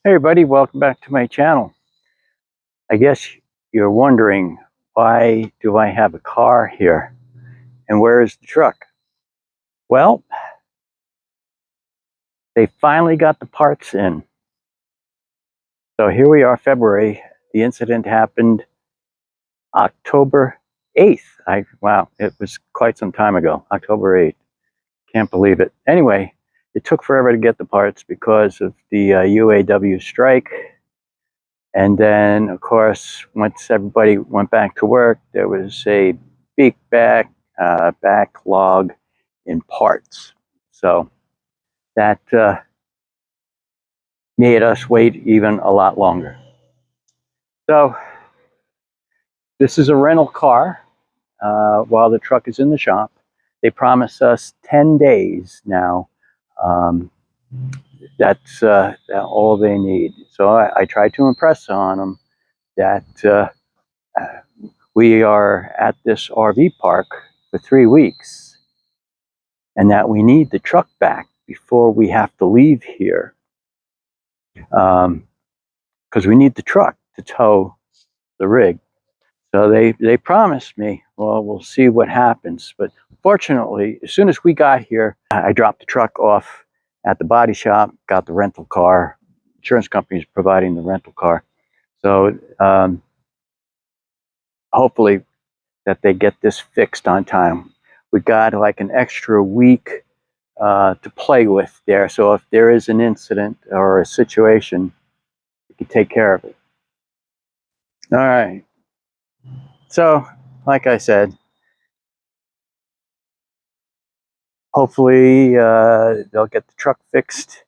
Hey everybody, welcome back to my channel. I guess you're wondering, why do I have a car here and where is the truck? Well, they finally got the parts in. So here we are, February. The incident happened October 8th. Wow, it was quite some time ago, October 8th. Can't believe it. Anyway, it took forever to get the parts because of the UAW strike. And then, of course, once everybody went back to work, there was a big backlog in parts. So that made us wait even a lot longer. So this is a rental car while the truck is in the shop. They promised us 10 days now. That's all they need. So I tried to impress on them that we are at this RV park for 3 weeks and that we need the truck back before we have to leave here, because we need the truck to tow the rig. So they promised me, well, we'll see what happens. But fortunately, as soon as we got here, I dropped the truck off at the body shop, got the rental car. Insurance company is providing the rental car. So hopefully that they get this fixed on time. We got like an extra week to play with there. So if there is an incident or a situation, we can take care of it. All right. So, like I said, hopefully they'll get the truck fixed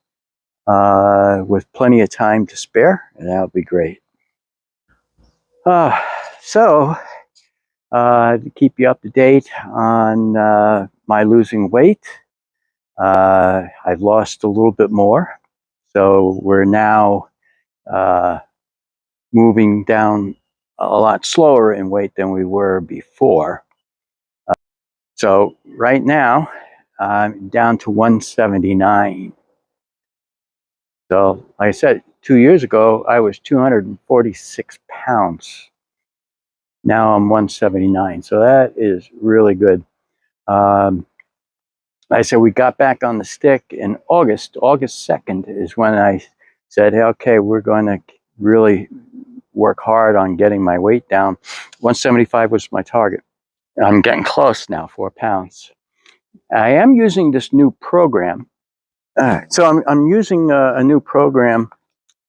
with plenty of time to spare, and that would be great. So, to keep you up to date on my losing weight, I've lost a little bit more. So we're now moving down a lot slower in weight than we were before. So right now, I'm down to 179. So like I said, 2 years ago, I was 246 pounds. Now I'm 179. So that is really good. Like I said, we got back on the stick in August 2nd is when I said, hey, okay, we're going to really work hard on getting my weight down. 175 was my target. I'm getting close now, 4 pounds. I am using this new program. So I'm using a new program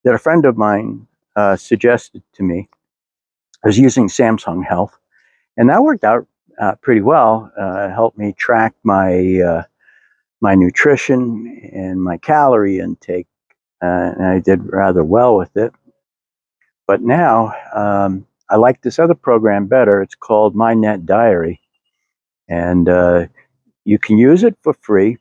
that a friend of mine suggested to me. I was using Samsung Health, and that worked out pretty well. It helped me track my my nutrition and my calorie intake, and I did rather well with it. But now I like this other program better. It's called My Net Diary, and you can use it for free.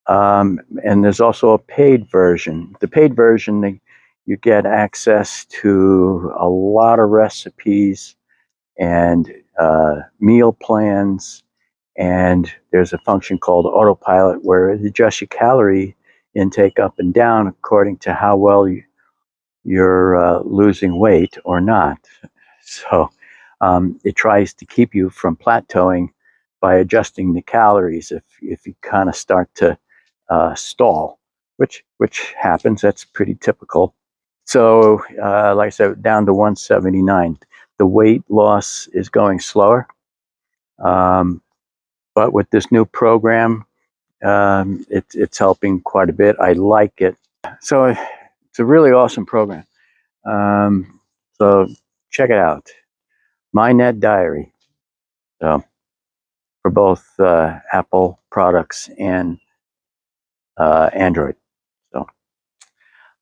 And there's also a paid version. The paid version, you get access to a lot of recipes and meal plans, and there's a function called autopilot where it adjusts your calorie intake up and down according to how well you're losing weight or not. So it tries to keep you from plateauing by adjusting the calories if you kind of start to stall, which happens. That's pretty typical. So like I said, down to 179. The weight loss is going slower, but with this new program, it's helping quite a bit. I like it. So it's a really awesome program. So check it out. My Net Diary. So for both Apple products and Android.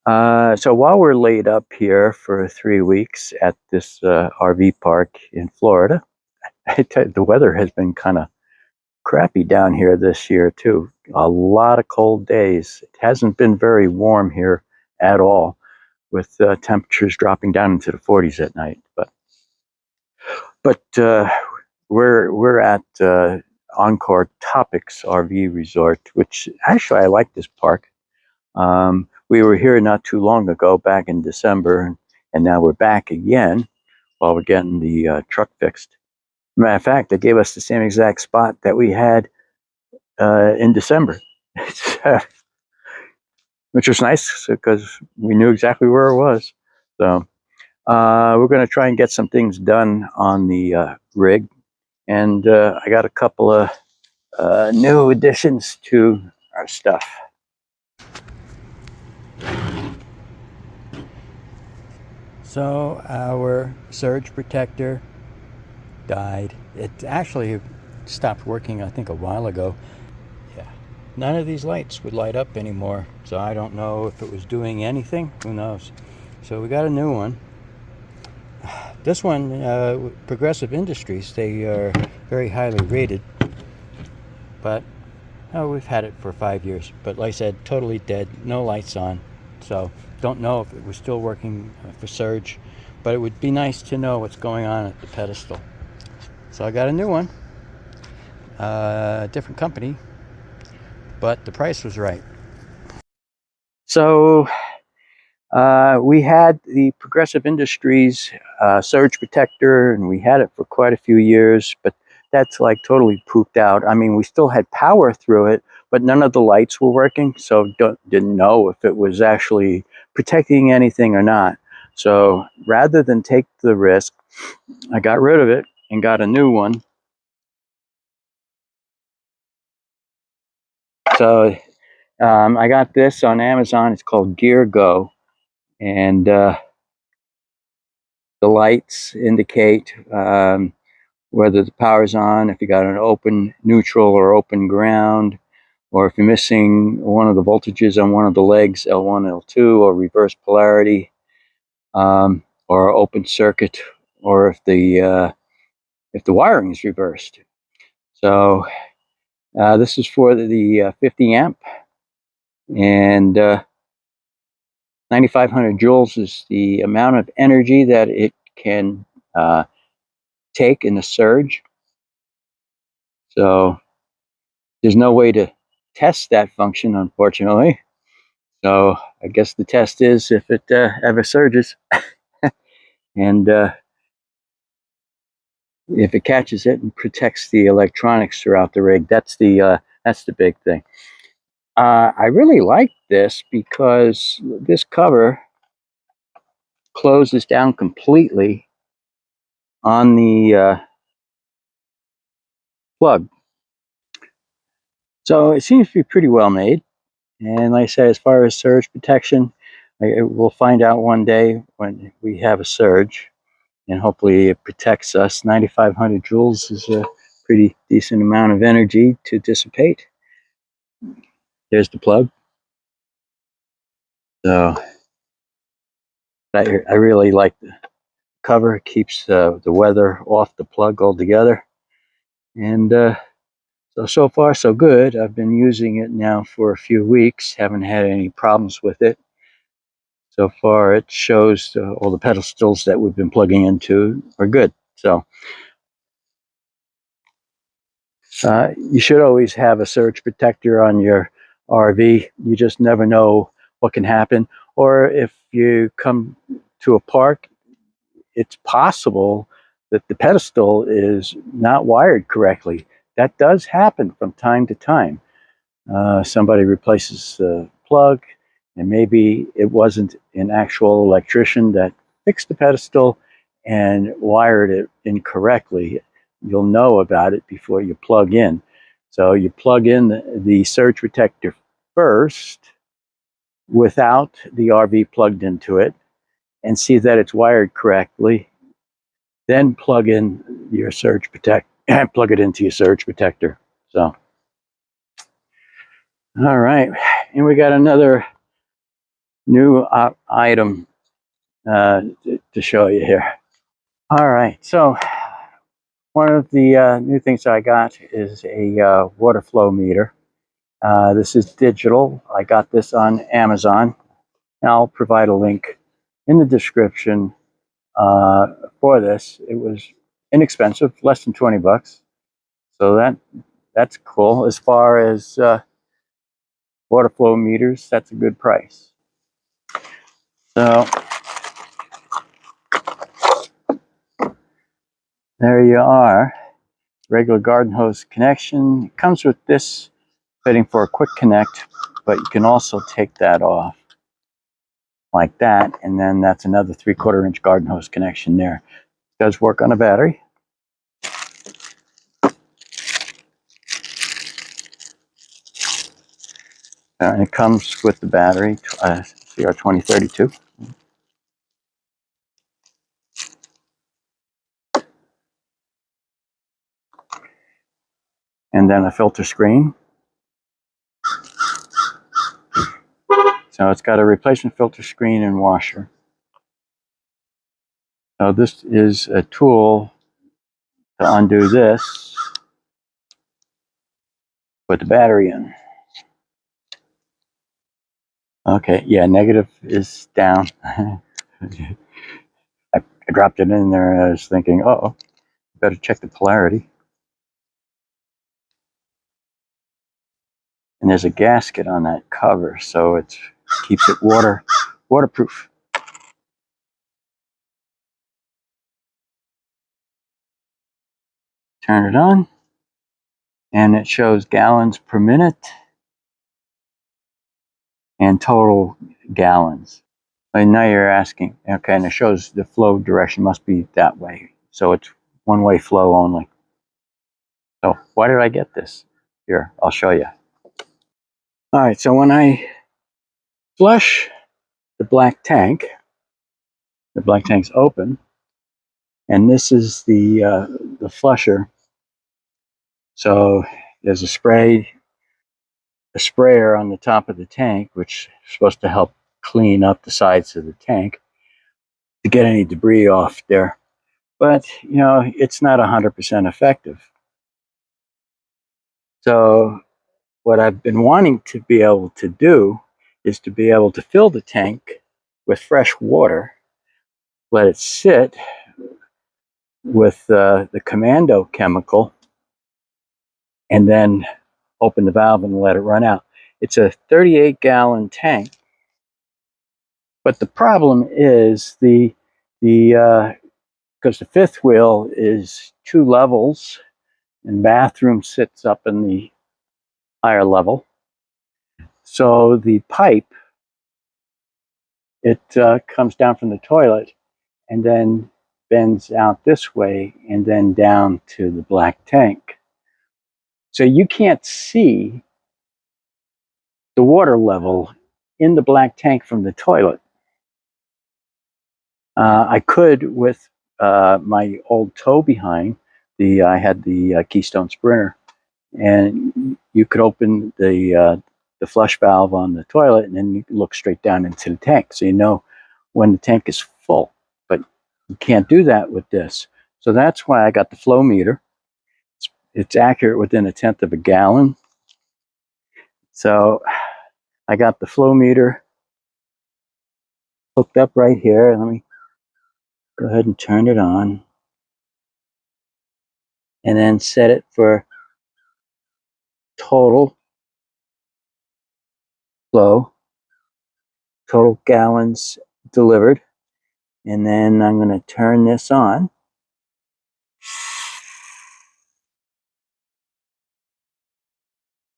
So while we're laid up here for 3 weeks at this RV park in Florida, the weather has been kind of crappy down here this year too. A lot of cold days. It hasn't been very warm here at all, with temperatures dropping down into the 40s at night. But we're at Encore Topics RV Resort, which actually I like this park. we were here not too long ago, back in December, and now we're back again while we're getting the truck fixed. Matter of fact, they gave us the same exact spot that we had in December, which was nice because we knew exactly where it was. So we're going to try and get some things done on the rig, and I got a couple of new additions to our stuff. So our surge protector died. It actually stopped working, I think, a while ago. Yeah, none of these lights would light up anymore, so I don't know if it was doing anything. Who knows? So we got a new one. This one, Progressive Industries, they are very highly rated, but we've had it for 5 years. But like I said, totally dead, no lights on. So don't know if it was still working for surge, but it would be nice to know what's going on at the pedestal. So I got a new one, different company, but the price was right. So we had the Progressive Industries surge protector, and we had it for quite a few years, but that's like totally pooped out. I mean, we still had power through it, but none of the lights were working, so didn't know if it was actually protecting anything or not. So rather than take the risk, I got rid of it and got a new one. So I got this on Amazon. It's called Geargo, and the lights indicate whether the power's on, if you got an open neutral or open ground, or if you're missing one of the voltages on one of the legs, L1, L2, or reverse polarity, or open circuit, or if the wiring is reversed. So this is for the 50 amp, and 9,500 joules is the amount of energy that it can take in a surge. So there's no way to test that function, unfortunately. So I guess the test is if it ever surges, and if it catches it and protects the electronics throughout the rig. That's the big thing. I really like this because this cover closes down completely on the plug. So it seems to be pretty well made. And like I said, as far as surge protection, we'll find out one day when we have a surge, and hopefully it protects us. 9,500 joules is a pretty decent amount of energy to dissipate. There's the plug. So I really like the cover. It keeps the weather off the plug altogether. And so far so good. I've been using it now for a few weeks. Haven't had any problems with it. So far it shows all the pedestals that we've been plugging into are good. So you should always have a surge protector on your RV. You just never know what can happen. Or if you come to a park, it's possible that the pedestal is not wired correctly. That does happen from time to time. Somebody replaces the plug, and maybe it wasn't an actual electrician that fixed the pedestal and wired it incorrectly. You'll know about it before you plug in. So you plug in the surge protector first without the RV plugged into it and see that it's wired correctly. Then plug in your surge plug it into your surge protector. So, all right, and we got another new item to show you here. All right, so one of the new things I got is a water flow meter. This is digital. I got this on Amazon, and I'll provide a link in the description for this. It was inexpensive, less than 20 bucks. So that's cool. As far as water flow meters, that's a good price. So there you are. Regular garden hose connection. It comes with this fitting for a quick connect, but you can also take that off like that, and then that's another 3/4 inch garden hose connection there. It does work on a battery. And it comes with the battery, CR2032. And then a filter screen. So it's got a replacement filter screen and washer. So this is a tool to undo this, put the battery in. Okay, yeah, negative is down. I dropped it in there and I was thinking, uh-oh, better check the polarity. And there's a gasket on that cover, so it keeps it waterproof. Turn it on, and it shows gallons per minute and total gallons. And now you're asking, okay, and it shows the flow direction must be that way. So it's one-way flow only. So why did I get this? Here, I'll show you. All right, so when I flush the black tank's open, and this is the flusher. So there's a sprayer on the top of the tank, which is supposed to help clean up the sides of the tank to get any debris off there. But, you know, it's not 100% effective. So what I've been wanting to be able to do is to be able to fill the tank with fresh water, let it sit with the Commando chemical, and then open the valve and let it run out. It's a 38-gallon tank, but the problem is because the fifth wheel is 2 levels, and bathroom sits up in the higher level. So the pipe, it comes down from the toilet and then bends out this way and then down to the black tank. So you can't see the water level in the black tank from the toilet. I could with my old tow behind. I had the Keystone Sprinter, and you could open the flush valve on the toilet, and then you can look straight down into the tank, so you know when the tank is full. But you can't do that with this. So that's why I got the flow meter. It's accurate within 1/10 of a gallon. So I got the flow meter hooked up right here. Let me go ahead and turn it on, and then set it for total flow, total gallons delivered. And then I'm going to turn this on.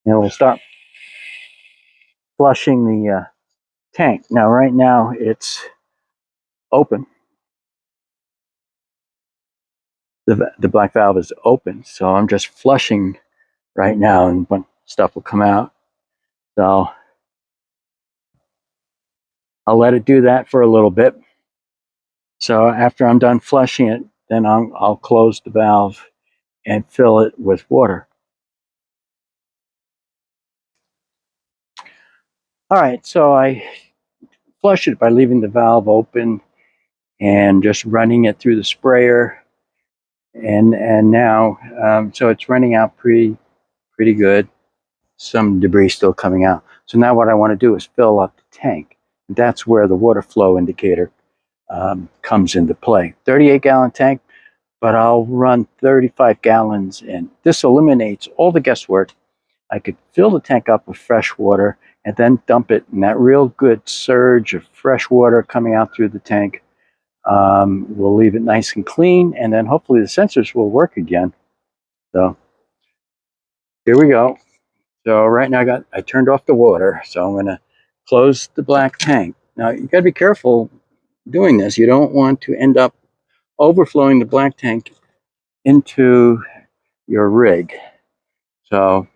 And we'll start flushing the tank. Now, right now, it's open. The black valve is open, so I'm just flushing right now, and when stuff will come out. So I'll let it do that for a little bit. So after I'm done flushing it, then I'll close the valve and fill it with water. All right, so I flush it by leaving the valve open and just running it through the sprayer. And now, so it's running out pretty good. Some debris still coming out. So now what I want to do is fill up the tank. That's where the water flow indicator comes into play. 38-gallon tank, but I'll run 35 gallons in. This eliminates all the guesswork. I could fill the tank up with fresh water, and then dump it in that real good surge of fresh water coming out through the tank. We'll leave it nice and clean, and then hopefully the sensors will work again. So here we go. So right now I turned off the water, so I'm going to close the black tank. Now you got to be careful doing this. You don't want to end up overflowing the black tank into your rig. So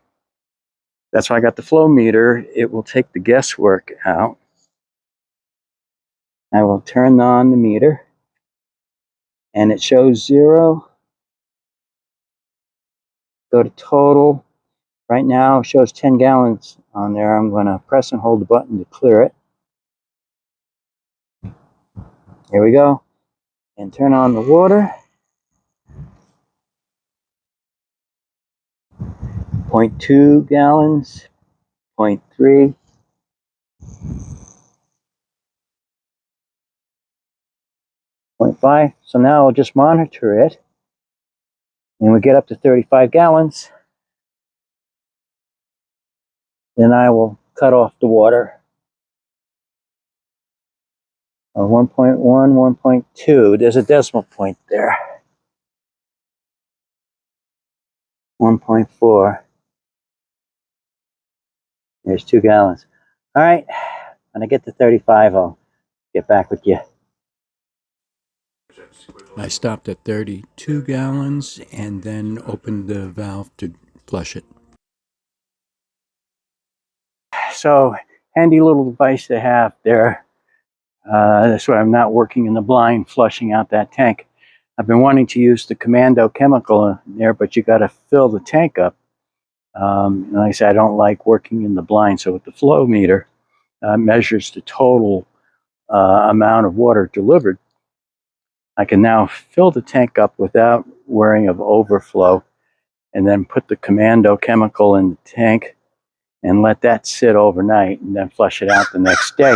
that's why I got the flow meter. It will take the guesswork out. I will turn on the meter, and it shows 0. Go to total. Right now it shows 10 gallons on there. I'm going to press and hold the button to clear it. Here we go. And turn on the water. 0.2 gallons, 0.3. 0.5. So now I'll just monitor it. And we get up to 35 gallons. Then I will cut off the water. 1.1, 1.2. There's a decimal point there. 1.4. There's 2 gallons. All right. When I get to 35, I'll get back with you. I stopped at 32 gallons and then opened the valve to flush it. So, handy little device to have there. That's why I'm not working in the blind, flushing out that tank. I've been wanting to use the Commando chemical in there, but you got to fill the tank up. And like I said, I don't like working in the blind. So with the flow meter, measures the total amount of water delivered. I can now fill the tank up without worrying of overflow, and then put the Commando chemical in the tank and let that sit overnight, and then flush it out the next day.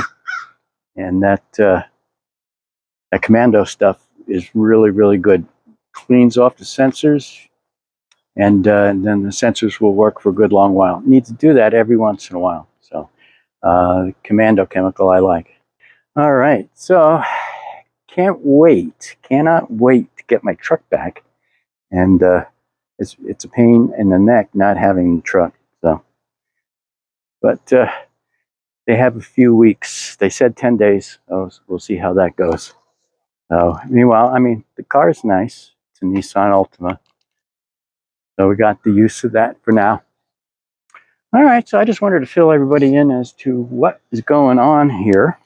And that Commando stuff is really, really good. Cleans off the sensors, and then the sensors will work for a good long while. Need to do that every once in a while. So Commando chemical I like. All right, so cannot wait to get my truck back. And it's a pain in the neck not having the truck. So, but they have a few weeks. They said 10 days. So we'll see how that goes. So meanwhile, I mean, the car is nice. It's a Nissan Altima. So we got the use of that for now. All right, so I just wanted to fill everybody in as to what is going on here.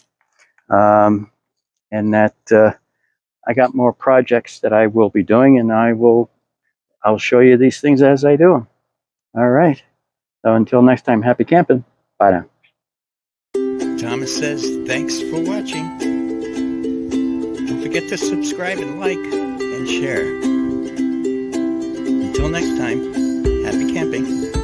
And that I got more projects that I will be doing, and I'll show you these things as I do them. All right. So until next time, happy camping. Bye now. Thomas says, thanks for watching. Don't forget to subscribe and like and share. Until next time, happy camping.